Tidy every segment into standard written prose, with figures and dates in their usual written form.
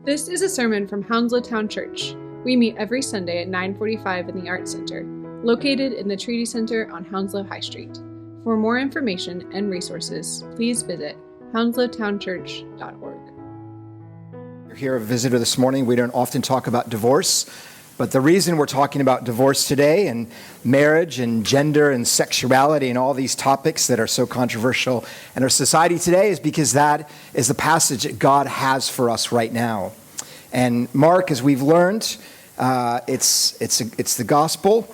This is a sermon from Hounslow Town Church. We meet every Sunday at 9:45 in the Arts Center, located in the Treaty Center on Hounslow High Street. For more information and resources, please visit hounslowtownchurch.org. You're here a visitor this morning. We don't often talk about divorce, but the reason we're talking about divorce today and marriage and gender and sexuality and all these topics that are so controversial in our society today is because that is the passage that God has for us right now. And Mark, as we've learned, it's the gospel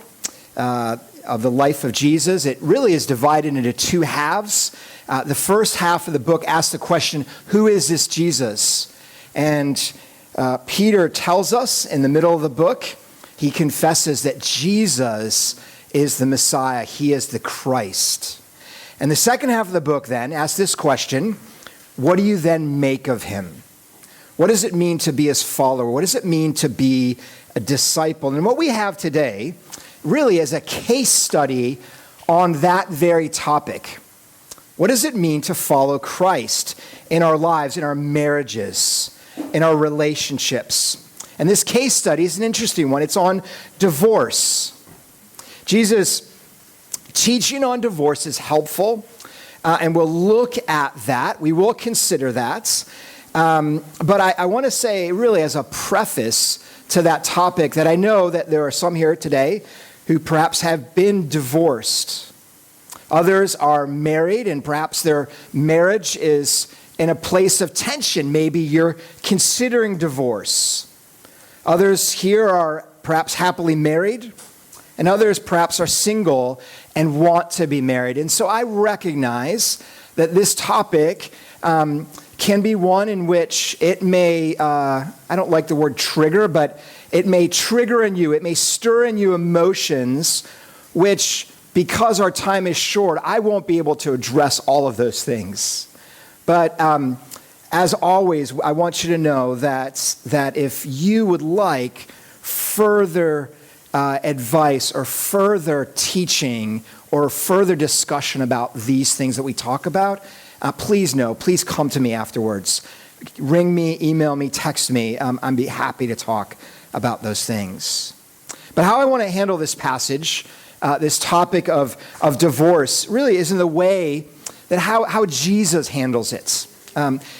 of the life of Jesus. It really is divided into two halves. The first half of the book asks the question, who is this Jesus? And Peter tells us in the middle of the book, he confesses that Jesus is the Messiah. He is the Christ. And the second half of the book then asks this question, what do you then make of him? What does it mean to be his follower? What does it mean to be a disciple? And what we have today really is a case study on that very topic. What does it mean to follow Christ in our lives, in our marriages, in our relationships? And this case study is an interesting one. It's on divorce. Jesus' teaching on divorce is helpful, and we'll look at that. We will consider that. But I want to say, really, as a preface to that topic, that I know that there are some here today who perhaps have been divorced. Others are married, and perhaps their marriage is in a place of tension. Maybe you're considering divorce. Others here are perhaps happily married, and others perhaps are single and want to be married. And so I recognize that this topic can be one in which it may, I don't like the word trigger, but it may trigger in you, it may stir in you emotions, which, because our time is short, I won't be able to address all of those things. But as always, I want you to know that if you would like further advice or further teaching or further discussion about these things that we talk about, please come to me afterwards. Ring me, email me, text me. I'd be happy to talk about those things. But how I want to handle this passage, this topic of divorce, really is in the way that how Jesus handles it.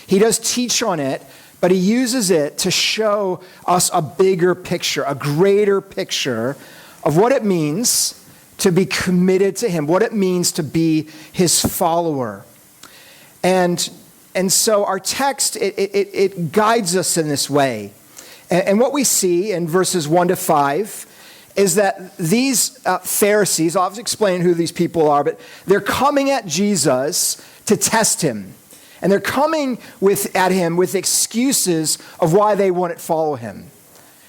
He does teach on it, but he uses it to show us a bigger picture, a greater picture of what it means to be committed to him, what it means to be his follower. And so our text, it guides us in this way. And what we see in verses 1 to 5 is that these Pharisees, I'll explain who these people are, but they're coming at Jesus to test him. And they're coming at him with excuses of why they wouldn't follow him.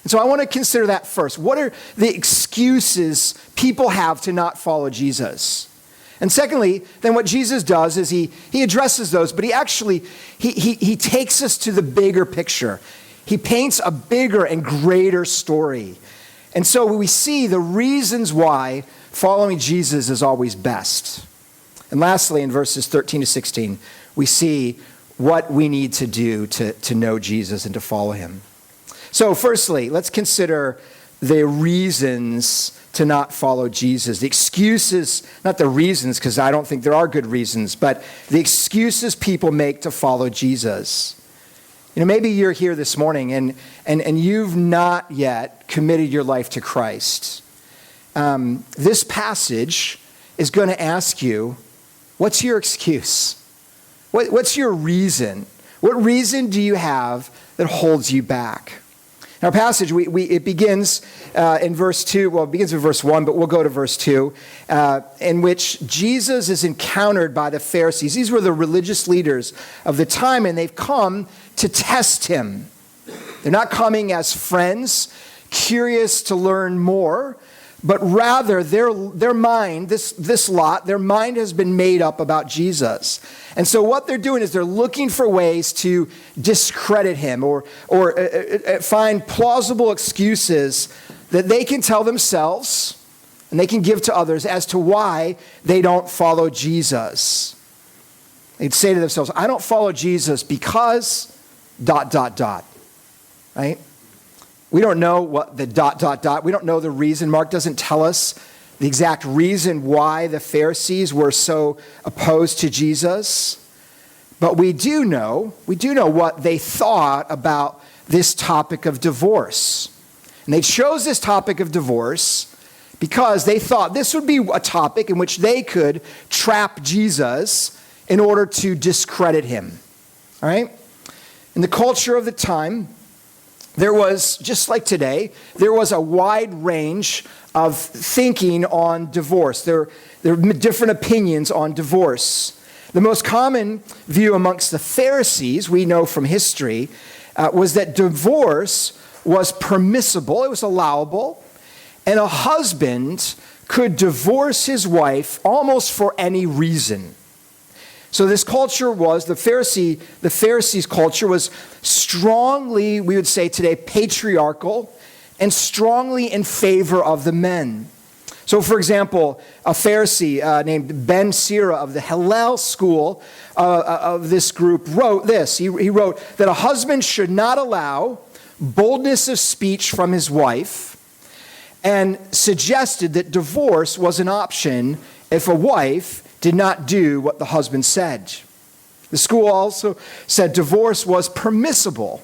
And so I want to consider that first. What are the excuses people have to not follow Jesus? And secondly, then what Jesus does is he addresses those, but he takes us to the bigger picture. He paints a bigger and greater story. And so we see the reasons why following Jesus is always best. And lastly, in verses 13 to 16, we see what we need to do to know Jesus and to follow him. So firstly, let's consider the reasons to not follow Jesus. The excuses, not the reasons, because I don't think there are good reasons, but the excuses people make to follow Jesus. You know, maybe you're here this morning and you've not yet committed your life to Christ. This passage is going to ask you, what's your excuse? What's your reason? What reason do you have that holds you back? In our passage, it begins in verse 2. Well, it begins in verse 1, but we'll go to verse 2, in which Jesus is encountered by the Pharisees. These were the religious leaders of the time, and they've come to test him. They're not coming as friends, curious to learn more, but rather their mind, this lot, their mind has been made up about Jesus. And so what they're doing is they're looking for ways to discredit him or find plausible excuses that they can tell themselves and they can give to others as to why they don't follow Jesus. They'd say to themselves, I don't follow Jesus because ... right? We don't know what the ... We don't know the reason. Mark doesn't tell us the exact reason why the Pharisees were so opposed to Jesus. But we do know what they thought about this topic of divorce. And they chose this topic of divorce because they thought this would be a topic in which they could trap Jesus in order to discredit him. All right? In the culture of the time, there was, just like today, there was a wide range of thinking on divorce. There were different opinions on divorce. The most common view amongst the Pharisees, we know from history, was that divorce was permissible, it was allowable, and a husband could divorce his wife almost for any reason. So this culture was, the Pharisees' culture was strongly, we would say today, patriarchal and strongly in favor of the men. So for example, a Pharisee named Ben Sira of the Hillel school of this group wrote this. He wrote that a husband should not allow boldness of speech from his wife and suggested that divorce was an option if a wife did not do what the husband said. The school also said divorce was permissible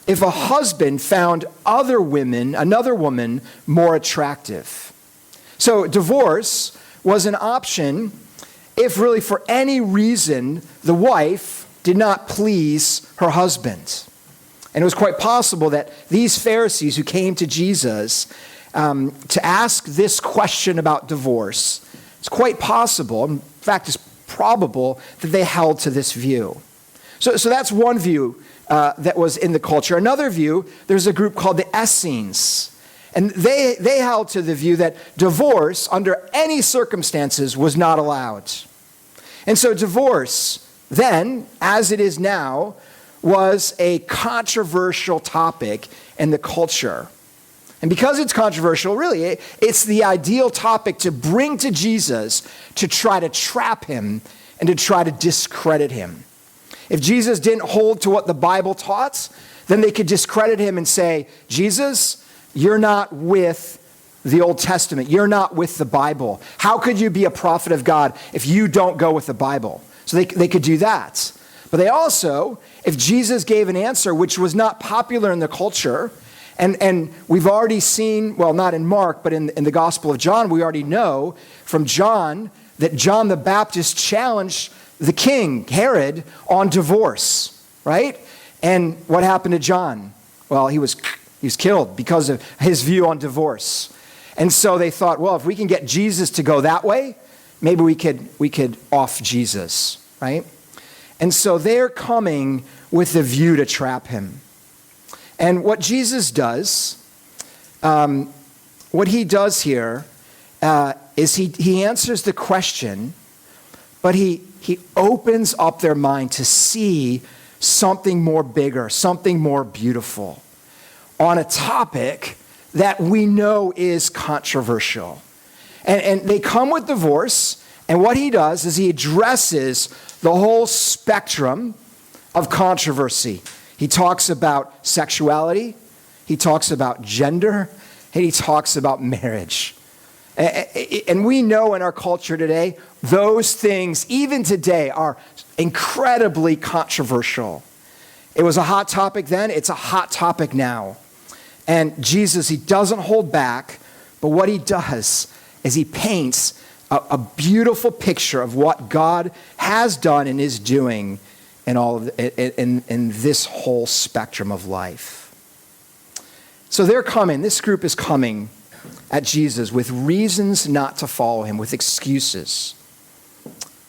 if a husband found another woman more attractive. So divorce was an option if really for any reason the wife did not please her husband. And it was quite possible that these Pharisees who came to Jesus to ask this question about divorce, it's quite possible, in fact, it's probable that they held to this view. So that's one view that was in the culture. Another view, there's a group called the Essenes. And they held to the view that divorce, under any circumstances, was not allowed. And so divorce, then, as it is now, was a controversial topic in the culture. And because it's controversial, really, it's the ideal topic to bring to Jesus to try to trap him and to try to discredit him. If Jesus didn't hold to what the Bible taught, then they could discredit him and say, Jesus, you're not with the Old Testament. You're not with the Bible. How could you be a prophet of God if you don't go with the Bible? So they could do that. But they also, if Jesus gave an answer which was not popular in the culture, and we've already seen, well, not in Mark, but in the Gospel of John, we already know from John that John the Baptist challenged the king, Herod, on divorce, right? And what happened to John? Well, he was killed because of his view on divorce. And so they thought, well, if we can get Jesus to go that way, maybe we could off Jesus, right? And so they're coming with the view to trap him. And what Jesus does, what he does here is he answers the question, but he opens up their mind to see something more bigger, something more beautiful on a topic that we know is controversial. And they come with divorce, and what he does is he addresses the whole spectrum of controversy. He talks about sexuality, he talks about gender, and he talks about marriage. And we know in our culture today, those things, even today, are incredibly controversial. It was a hot topic then, it's a hot topic now. And Jesus, he doesn't hold back, but what he does is he paints a beautiful picture of what God has done and is doing in all of in this whole spectrum of life. So they're coming, this group is coming at Jesus with reasons not to follow him, with excuses.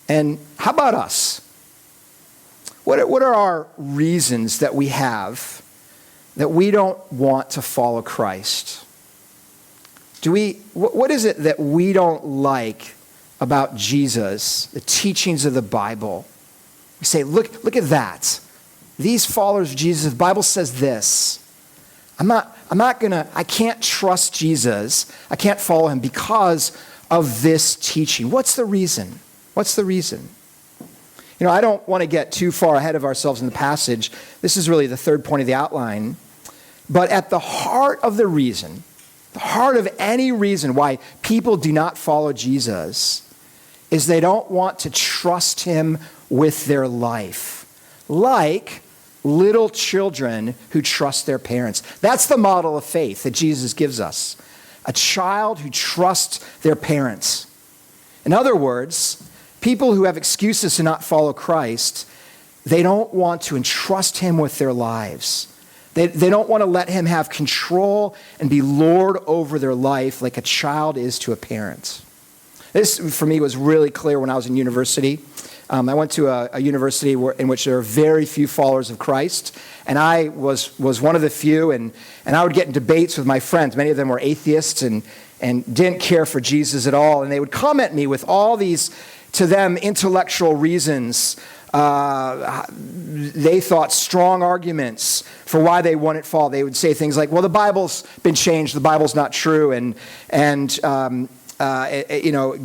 And how about us? What are our reasons that we have that we don't want to follow Christ? What is it that we don't like about Jesus, the teachings of the Bible? We say, look at that. These followers of Jesus, the Bible says this. I can't trust Jesus. I can't follow him because of this teaching. What's the reason? What's the reason? I don't want to get too far ahead of ourselves in the passage. This is really the third point of the outline. But at the heart of the reason, the heart of any reason why people do not follow Jesus is they don't want to trust him with their life, like little children who trust their parents. That's the model of faith that Jesus gives us. A child who trusts their parents. In other words, people who have excuses to not follow Christ, they don't want to entrust him with their lives. They don't want to let him have control and be Lord over their life like a child is to a parent. This, for me, was really clear when I was in university. I went to a university in which there are very few followers of Christ, and I was one of the few, and I would get in debates with my friends. Many of them were atheists and didn't care for Jesus at all, and they would come at me with all these, to them, intellectual reasons. They thought strong arguments for why they wouldn't fall. They would say things like, well, the Bible's been changed, the Bible's not true, and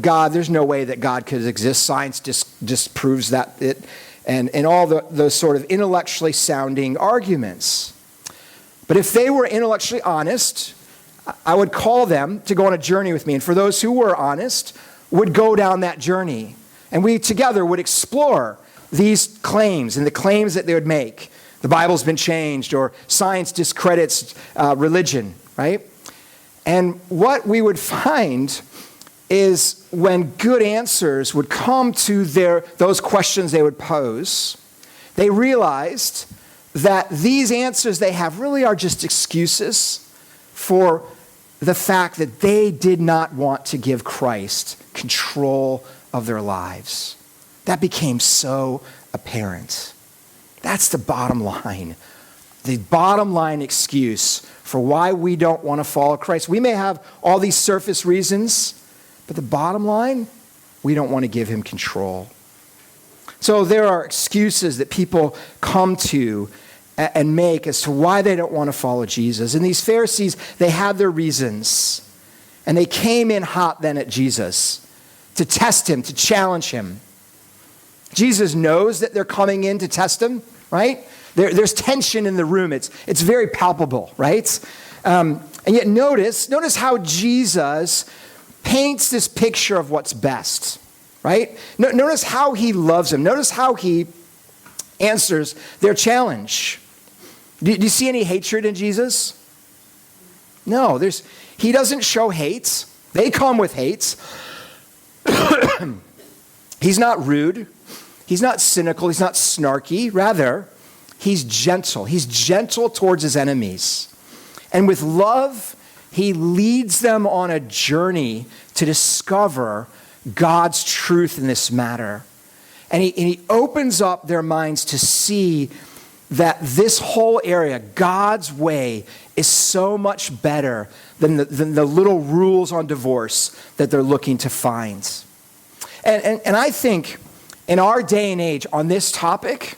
God, there's no way that God could exist. Science just proves that it, and all those sort of intellectually sounding arguments. But if they were intellectually honest, I would call them to go on a journey with me. And for those who were honest, would go down that journey. And we together would explore these claims and the claims that they would make. The Bible's been changed, or science discredits religion, right? And what we would find is when good answers would come to those questions they would pose, they realized that these answers they have really are just excuses for the fact that they did not want to give Christ control of their lives. That became so apparent. That's the bottom line. The bottom line excuse for why we don't want to follow Christ. We may have all these surface reasons, but the bottom line, we don't want to give him control. So there are excuses that people come to and make as to why they don't want to follow Jesus. And these Pharisees, they had their reasons. And they came in hot then at Jesus to test him, to challenge him. Jesus knows that they're coming in to test him, right? There's tension in the room. It's very palpable, right? And yet notice how Jesus paints this picture of what's best, right? Notice how he loves them. Notice how he answers their challenge. Do you see any hatred in Jesus? No, he doesn't show hate. They come with hate. He's not rude. He's not cynical. He's not snarky. Rather, he's gentle. He's gentle towards his enemies. And with love, he leads them on a journey to discover God's truth in this matter. And he opens up their minds to see that this whole area, God's way, is so much better than the little rules on divorce that they're looking to find. And I think in our day and age on this topic,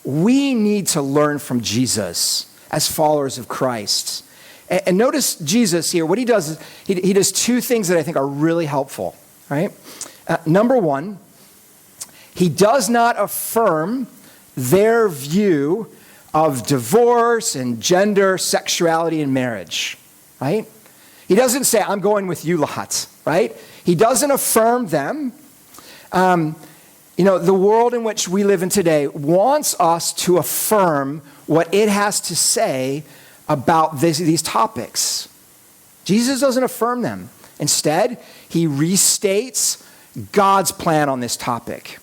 we need to learn from Jesus as followers of Christ. And notice Jesus here, what he does is he does two things that I think are really helpful, right? Number one, he does not affirm their view of divorce and gender, sexuality, and marriage, right? He doesn't say, I'm going with you lot, right? He doesn't affirm them. The world in which we live in today wants us to affirm what it has to say about these topics. Jesus doesn't affirm them. Instead, he restates God's plan on this topic.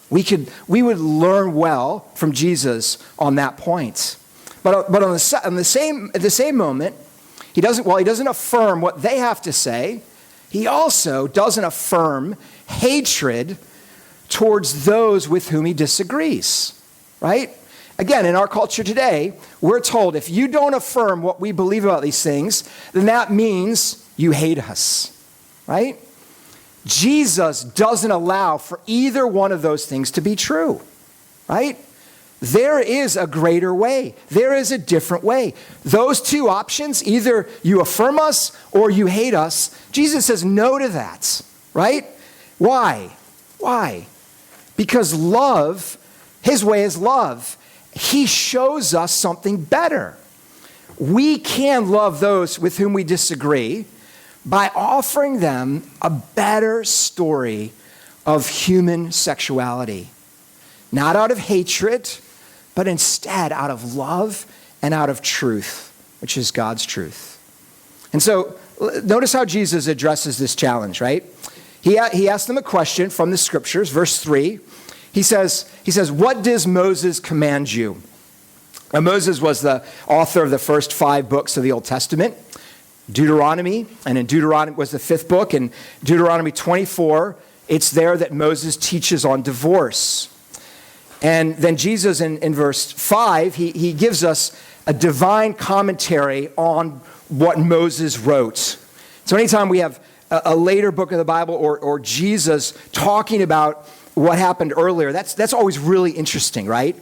We would learn well from Jesus on that point. But at the same moment, he doesn't affirm what they have to say, he also doesn't affirm hatred towards those with whom he disagrees, right? Again, in our culture today, we're told if you don't affirm what we believe about these things, then that means you hate us, right? Jesus doesn't allow for either one of those things to be true, right? There is a greater way. There is a different way. Those two options, either you affirm us or you hate us, Jesus says no to that, right? Why? Why? Because love, his way is love. He shows us something better. we can love those with whom we disagree by offering them a better story of human sexuality. Not out of hatred, but instead out of love and out of truth, which is God's truth. And so notice how Jesus addresses this challenge, right? He asked them a question from the scriptures, verse 3. He says, what does Moses command you? Now, Moses was the author of the first 5 books of the Old Testament, Deuteronomy, and in Deuteronomy was the 5th book. In Deuteronomy 24, it's there that Moses teaches on divorce. And then Jesus in verse 5, he gives us a divine commentary on what Moses wrote. So anytime we have a later book of the Bible or Jesus talking about what happened earlier, that's always really interesting, right?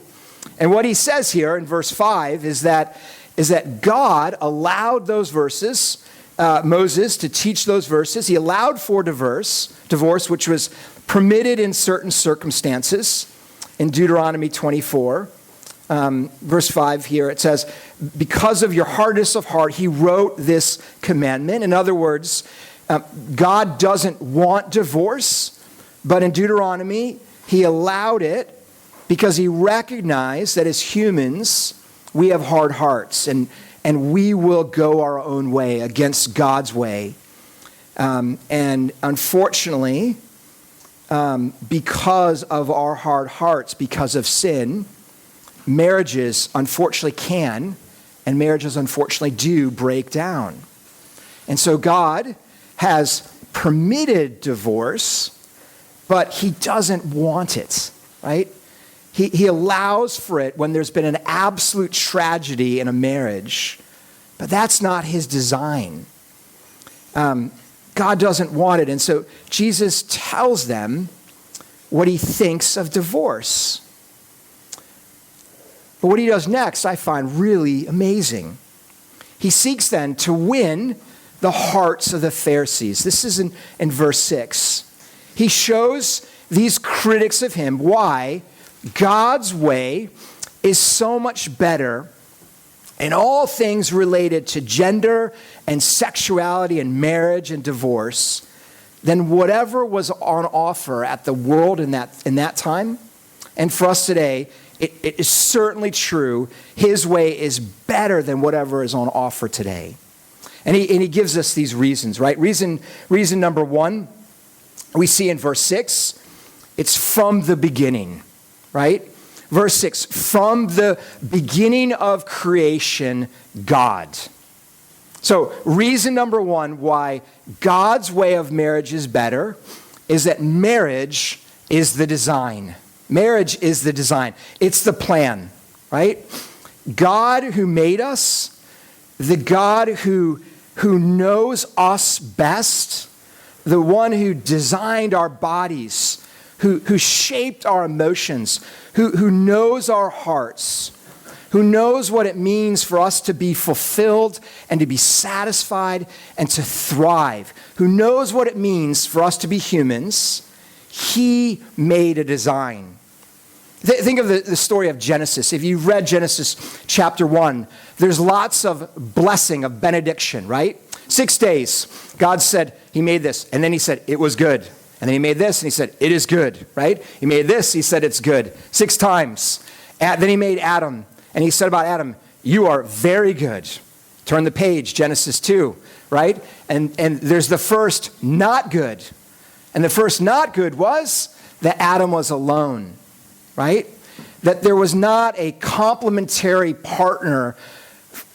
And what he says here in verse 5 is that God allowed those verses, Moses to teach those verses. He allowed for divorce, which was permitted in certain circumstances. In Deuteronomy 24, verse 5 here, it says, because of your hardness of heart, he wrote this commandment. In other words, God doesn't want divorce, but in Deuteronomy, he allowed it because he recognized that as humans, we have hard hearts and we will go our own way against God's way. And unfortunately, because of our hard hearts, because of sin, marriages unfortunately can, and marriages unfortunately do break down. And so God has permitted divorce, but he doesn't want it, right? He allows for it when there's been an absolute tragedy in a marriage, but that's not his design. God doesn't want it. And so Jesus tells them what he thinks of divorce. But what he does next, I find really amazing. He seeks then to win the hearts of the Pharisees. This is in verse 6. He shows these critics of him why God's way is so much better in all things related to gender and sexuality and marriage and divorce than whatever was on offer at the world in that time. And for us today, it is certainly true. His way is better than whatever is on offer today. And he gives us these reasons, right? Reason number 1, we see in verse 6, it's from the beginning, right? Verse 6, from the beginning of creation, God. So reason number 1 why God's way of marriage is better is that marriage is the design. Marriage is the design. It's the plan, right? God who made us, the God who knows us best, the one who designed our bodies, who shaped our emotions, who knows our hearts, who knows what it means for us to be fulfilled and to be satisfied and to thrive, who knows what it means for us to be humans, he made a design. Think of the story of Genesis. If you've read Genesis chapter 1, there's lots of blessing, of benediction, right? 6 days, God said, he made this, and then he said, it was good. And then he made this, and he said, it is good, right? He made this, he said, it's good. 6 times. Then he made Adam, and he said about Adam, you are very good. Turn the page, Genesis 2, right? And there's the first not good. And the first not good was that Adam was alone, right? That there was not a complementary partner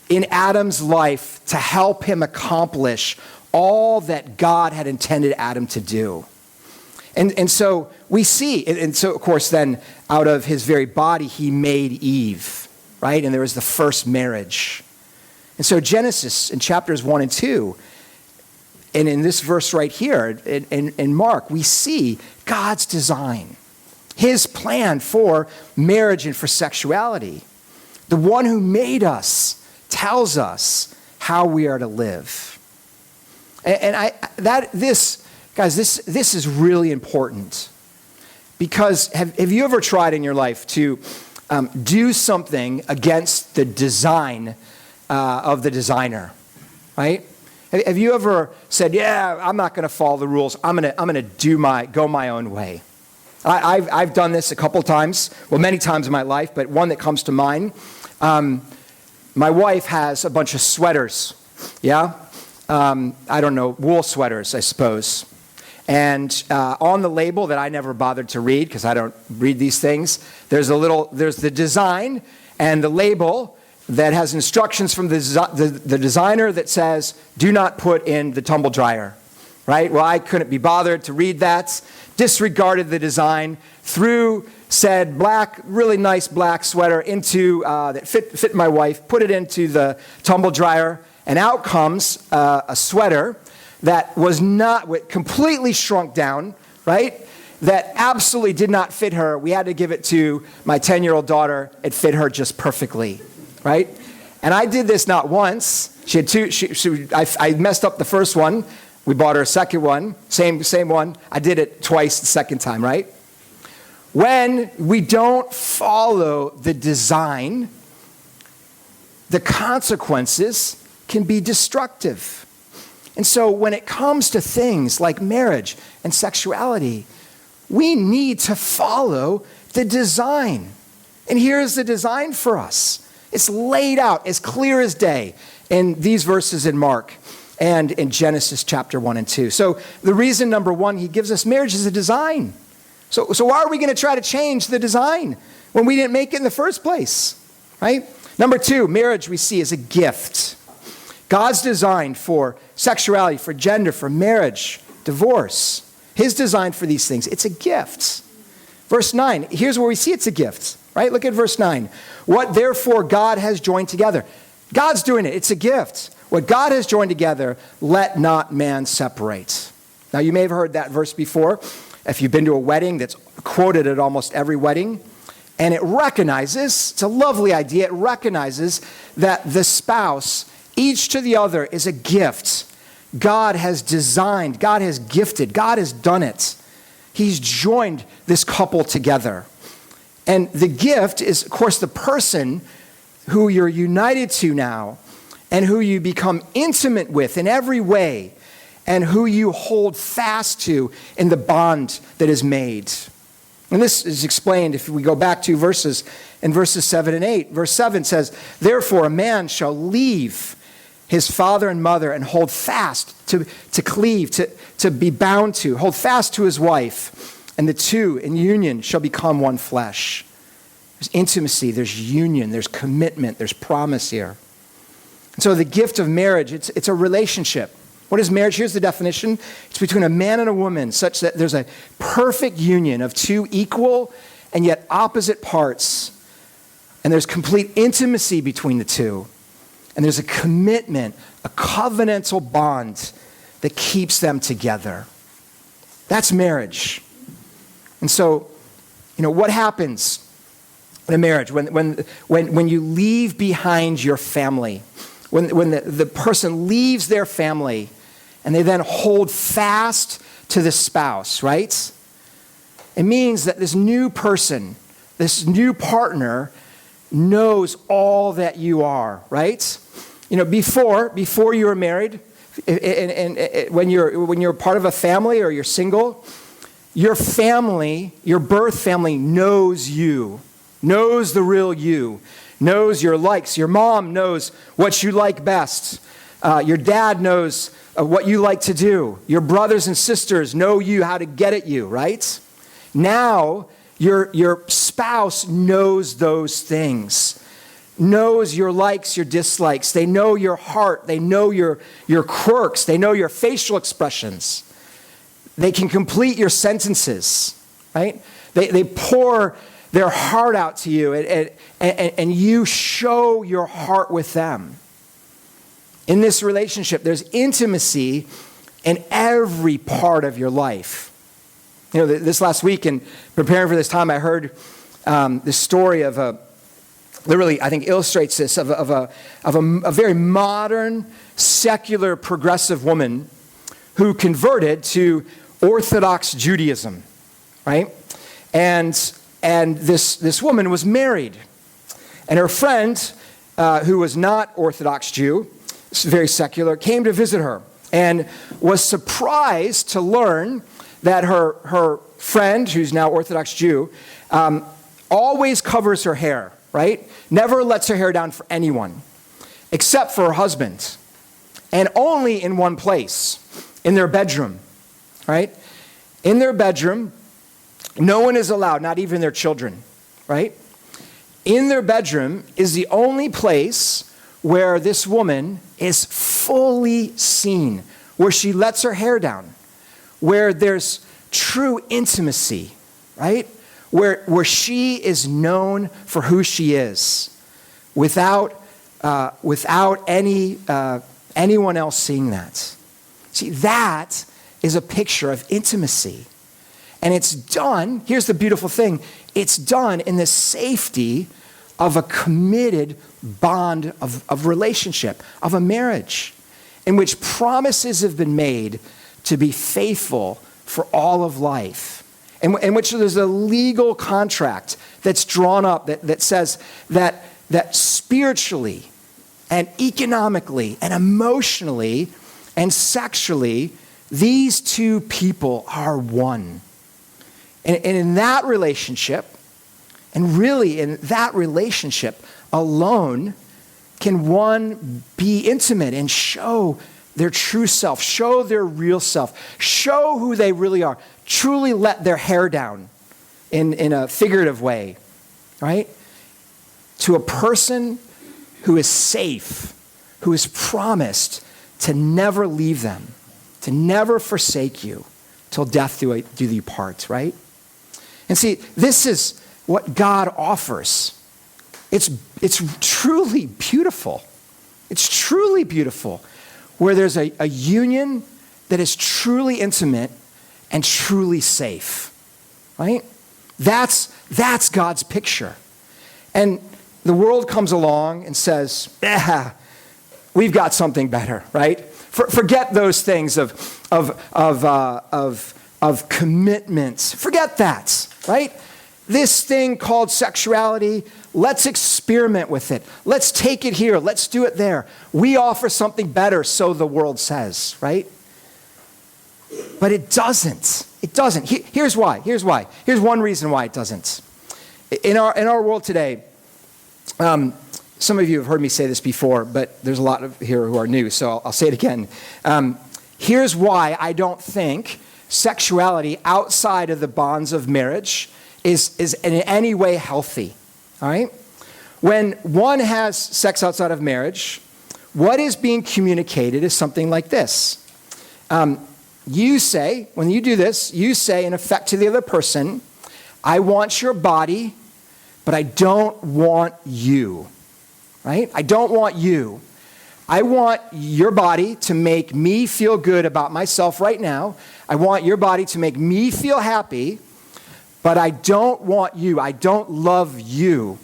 in Adam's life to help him accomplish all that God had intended Adam to do. And so we see, and so of course then out of his very body he made Eve, right? And there was the first marriage. And so Genesis in chapters 1 and 2, and in this verse right here in Mark, we see God's design, his plan for marriage and for sexuality. The one who made us tells us how we are to live. Guys, this is really important because have you ever tried in your life to do something against the design of the designer, right? Have you ever said, yeah, I'm not going to follow the rules. I'm going to go my own way. I've done this a couple times, well, many times in my life, but one that comes to mind. My wife has a bunch of sweaters, yeah? I don't know, wool sweaters, I suppose. And on the label that I never bothered to read, because I don't read these things, there's the design and the label that has instructions from the designer that says, do not put in the tumble dryer, right? Well, I couldn't be bothered to read that, disregarded the design, threw said really nice black sweater into, that fit my wife, put it into the tumble dryer, and out comes a sweater that was completely shrunk down, right? That absolutely did not fit her. We had to give it to my 10-year-old daughter. It fit her just perfectly, right? And I did this not once. She had two. I messed up the first one. We bought her a second one, same one. I did it twice the second time, right? When we don't follow the design, the consequences can be destructive. And so when it comes to things like marriage and sexuality, we need to follow the design. And here's the design for us. It's laid out as clear as day in these verses in Mark and in Genesis chapter 1 and 2. So the reason, number one, he gives us marriage is a design. So why are we going to try to change the design when we didn't make it in the first place, right? Number two, marriage we see as a gift. God's design for sexuality, for gender, for marriage, divorce, his design for these things, it's a gift. Verse 9, here's where we see it's a gift, right? Look at verse 9. What therefore God has joined together. God's doing it. It's a gift. What God has joined together, let not man separate. Now, you may have heard that verse before. If you've been to a wedding, that's quoted at almost every wedding. And it recognizes, it's a lovely idea, it recognizes that the spouse, each to the other, is a gift. God has designed, God has gifted, God has done it. He's joined this couple together. And the gift is, of course, the person who you're united to now and who you become intimate with in every way and who you hold fast to in the bond that is made. And this is explained if we go back to verses 7 and 8. Verse 7 says, therefore a man shall leave his father and mother and hold fast, to cleave, to be bound to, hold fast to his wife, and the two in union shall become one flesh. There's intimacy, there's union, there's commitment, there's promise here. And so the gift of marriage, it's a relationship. What is marriage? Here's the definition. It's between a man and a woman, such that there's a perfect union of two equal and yet opposite parts. And there's complete intimacy between the two. And there's a commitment, a covenantal bond that keeps them together. That's marriage. And so, what happens in a marriage when you leave behind your family, when the person leaves their family and they then hold fast to the spouse, right? It means that this new person, this new partner knows all that you are, right? Before you were married, and when you're part of a family or you're single, your family, your birth family knows you, knows the real you, knows your likes. Your mom knows what you like best. Your dad knows what you like to do. Your brothers and sisters know you, how to get at you, right? Now, your spouse knows those things, knows your likes, your dislikes. They know your heart. They know your quirks. They know your facial expressions. They can complete your sentences, right? They pour their heart out to you, and you show your heart with them. In this relationship, there's intimacy in every part of your life. This last week, in preparing for this time, I heard the story of that really, I think, illustrates this, of a very modern, secular, progressive woman who converted to Orthodox Judaism, right? And this woman was married. And her friend who was not Orthodox Jew, very secular, came to visit her and was surprised to learn that her friend, who's now Orthodox Jew, always covers her hair, right? Never lets her hair down for anyone, except for her husband, and only in one place, in their bedroom, right? In their bedroom, no one is allowed, not even their children, right? In their bedroom is the only place where this woman is fully seen, where she lets her hair down, where there's true intimacy, right? Where she is known for who she is, without anyone else seeing that. See, that is a picture of intimacy. And it's done, here's the beautiful thing, it's done in the safety of a committed bond of relationship, of a marriage, in which promises have been made to be faithful for all of life, in which there's a legal contract that's drawn up that says that spiritually and economically and emotionally and sexually, these two people are one. And in that relationship, and really in that relationship alone, can one be intimate and show their true self, show their real self, show who they really are, truly let their hair down in a figurative way, right? To a person who is safe, who is promised to never leave them, to never forsake you, till death do you part, right? And see, this is what God offers. It's truly beautiful. It's truly beautiful, where there's a union that is truly intimate and truly safe, right? That's God's picture. And the world comes along and says, we've got something better, right? Forget those things of commitments. Forget that, right? This thing called sexuality, let's experiment with it. Let's take it here. Let's do it there. We offer something better, so the world says, right? But it doesn't. It doesn't. Here's why. Here's one reason why it doesn't. In our world today, some of you have heard me say this before, but there's a lot of here who are new, so I'll say it again. Here's why I don't think sexuality outside of the bonds of marriage is in any way healthy, all right? When one has sex outside of marriage, what is being communicated is something like this. You say, when you do this, you say in effect to the other person, I want your body, but I don't want you, right? I don't want you. I want your body to make me feel good about myself right now. I want your body to make me feel happy, but I don't want you. I don't love you,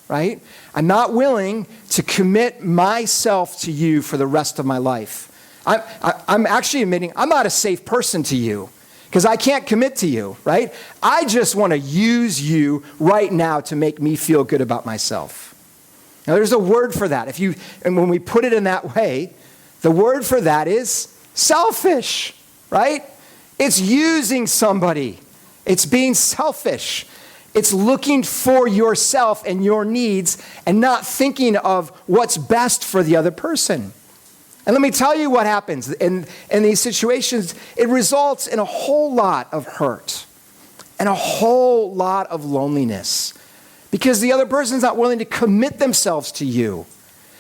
right? I'm not willing to commit myself to you for the rest of my life. I'm actually admitting I'm not a safe person to you because I can't commit to you, right? I just want to use you right now to make me feel good about myself. Now, there's a word for that. And when we put it in that way, the word for that is selfish, right? It's using somebody. It's being selfish. It's looking for yourself and your needs and not thinking of what's best for the other person. And let me tell you what happens in these situations. It results in a whole lot of hurt and a whole lot of loneliness because the other person's not willing to commit themselves to you.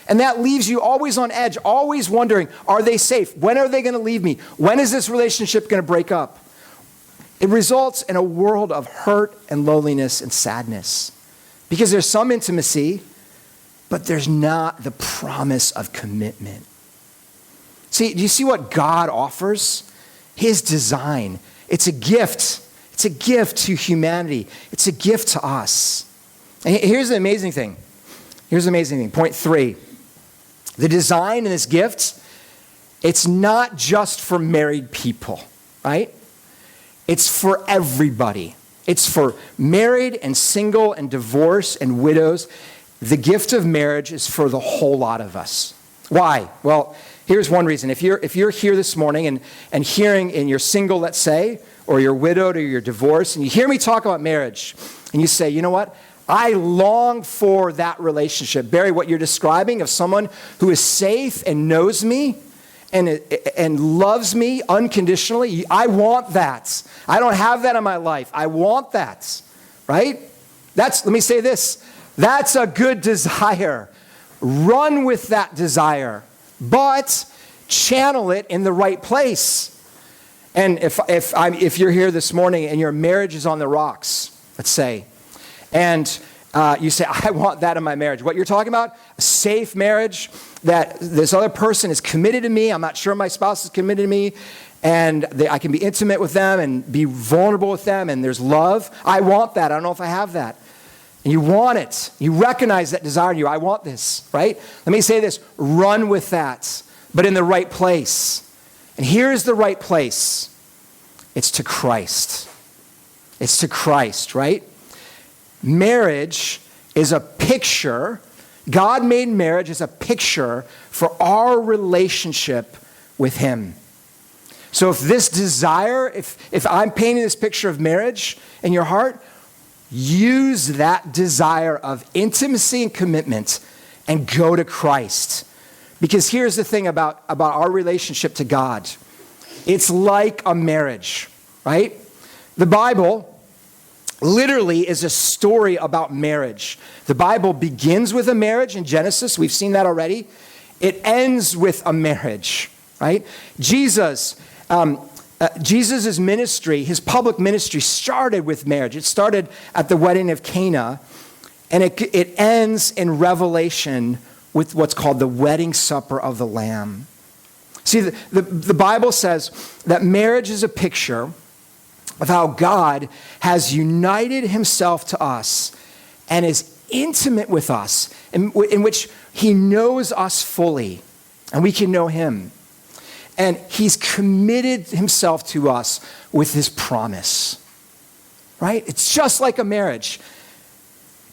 And that leaves you always on edge, always wondering, are they safe? When are they going to leave me? When is this relationship going to break up? It results in a world of hurt and loneliness and sadness because there's some intimacy, but there's not the promise of commitment. See, do you see what God offers? His design. It's a gift. It's a gift to humanity. It's a gift to us. And here's the amazing thing. Point 3. The design in this gift, it's not just for married people, right? It's for everybody. It's for married and single and divorced and widows. the gift of marriage is for the whole lot of us. Why? Well, here's one reason. If you're here this morning and hearing, and you're single, let's say, or you're widowed or you're divorced, and you hear me talk about marriage, and you say, you know what? I long for that relationship. Barry, what you're describing of someone who is safe and knows me and loves me unconditionally, I want that. I don't have that in my life. I want that, right? Let me say this. That's a good desire. Run with that desire, but channel it in the right place. And if you're here this morning and your marriage is on the rocks, let's say, and you say, I want that in my marriage. What you're talking about, a safe marriage, that this other person is committed to me. I'm not sure my spouse is committed to me, and I can be intimate with them and be vulnerable with them, and there's love. I want that. I don't know if I have that. And you want it. You recognize that desire in you. I want this, right? Let me say this. Run with that, but in the right place. And here's the right place. It's to Christ. It's to Christ, right? Marriage is a picture. God made marriage as a picture for our relationship with Him. So if this desire, if I'm painting this picture of marriage in your heart, use that desire of intimacy and commitment and go to Christ. Because here's the thing about our relationship to God. It's like a marriage, right? The Bible literally is a story about marriage. The Bible begins with a marriage in Genesis. We've seen that already. It ends with a marriage, right? Jesus' ministry, his public ministry started with marriage. It started at the wedding of Cana, and it ends in Revelation with what's called the wedding supper of the Lamb. See, the Bible says that marriage is a picture of how God has united himself to us and is intimate with us, in which he knows us fully, and we can know him. And he's committed himself to us with his promise, right? It's just like a marriage.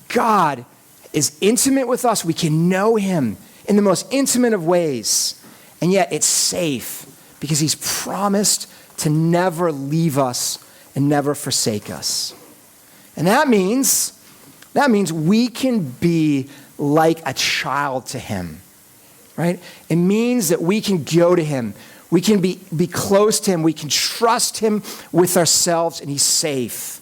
God is intimate with us. We can know him in the most intimate of ways. And yet it's safe because he's promised to never leave us and never forsake us. And that means we can be like a child to him, right? It means that we can go to him. We can be close to him. We can trust him with ourselves, and he's safe.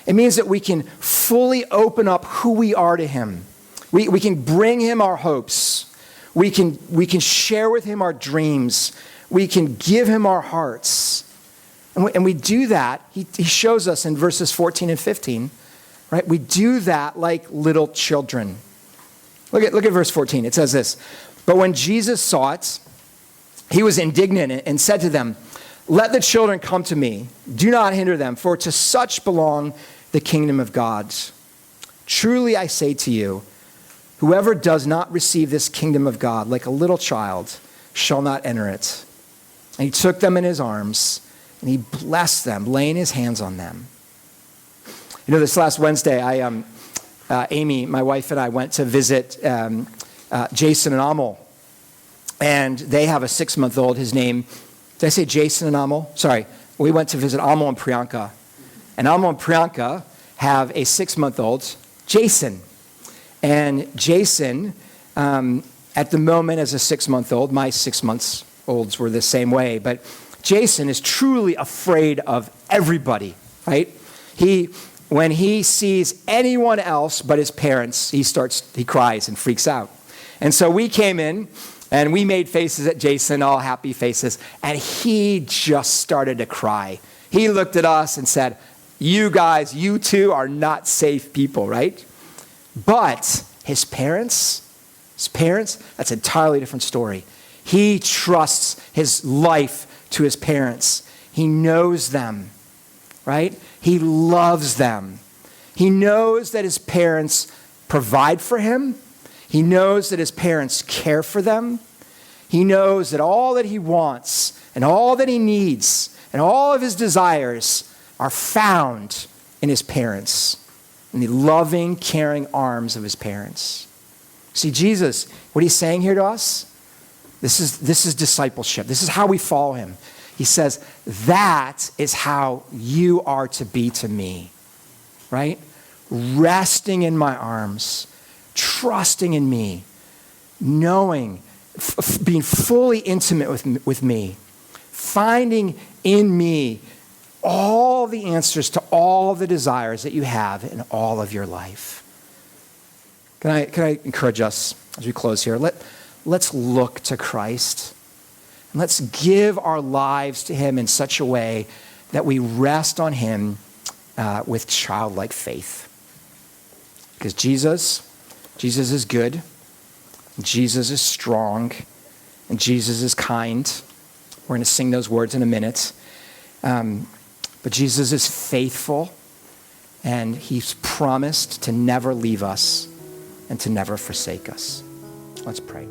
It means that we can fully open up who we are to him. We can bring him our hopes. We can share with him our dreams. We can give him our hearts. And we do that. He shows us in verses 14 and 15, right? We do that like little children. Look at verse 14. It says this, "But when Jesus saw it, he was indignant and said to them, 'Let the children come to me. Do not hinder them, for to such belong the kingdom of God. Truly I say to you, whoever does not receive this kingdom of God like a little child shall not enter it.' And he took them in his arms, and he blessed them, laying his hands on them." You know, this last Wednesday, Amy, my wife, and I went to visit Jason and Amal. And they have a 6-month-old. His name, did I say Jason and Amal? Sorry. We went to visit Amal and Priyanka. And Amal and Priyanka have a 6-month-old, Jason. And Jason, at the moment as a 6-month-old, my 6-month-olds were the same way, but Jason is truly afraid of everybody, right? When he sees anyone else but his parents, he cries and freaks out. And so we came in, and we made faces at Jason, all happy faces, and he just started to cry. He looked at us and said, "You guys, you two are not safe people," right? But his parents, that's an entirely different story. He trusts his life to his parents. He knows them, right? He loves them. He knows that his parents provide for him. He knows that his parents care for them. He knows that all that he wants and all that he needs and all of his desires are found in his parents, in the loving, caring arms of his parents. See, Jesus, what he's saying here to us, this is discipleship. This is how we follow him. He says, that is how you are to be to me, right? Resting in my arms, trusting in me, knowing, being fully intimate with me, finding in me all the answers to all the desires that you have in all of your life. Can I encourage us as we close here? Let's look to Christ. And let's give our lives to him in such a way that we rest on him with childlike faith. Because Jesus is good, Jesus is strong, and Jesus is kind. We're going to sing those words in a minute. But Jesus is faithful, and he's promised to never leave us and to never forsake us. Let's pray.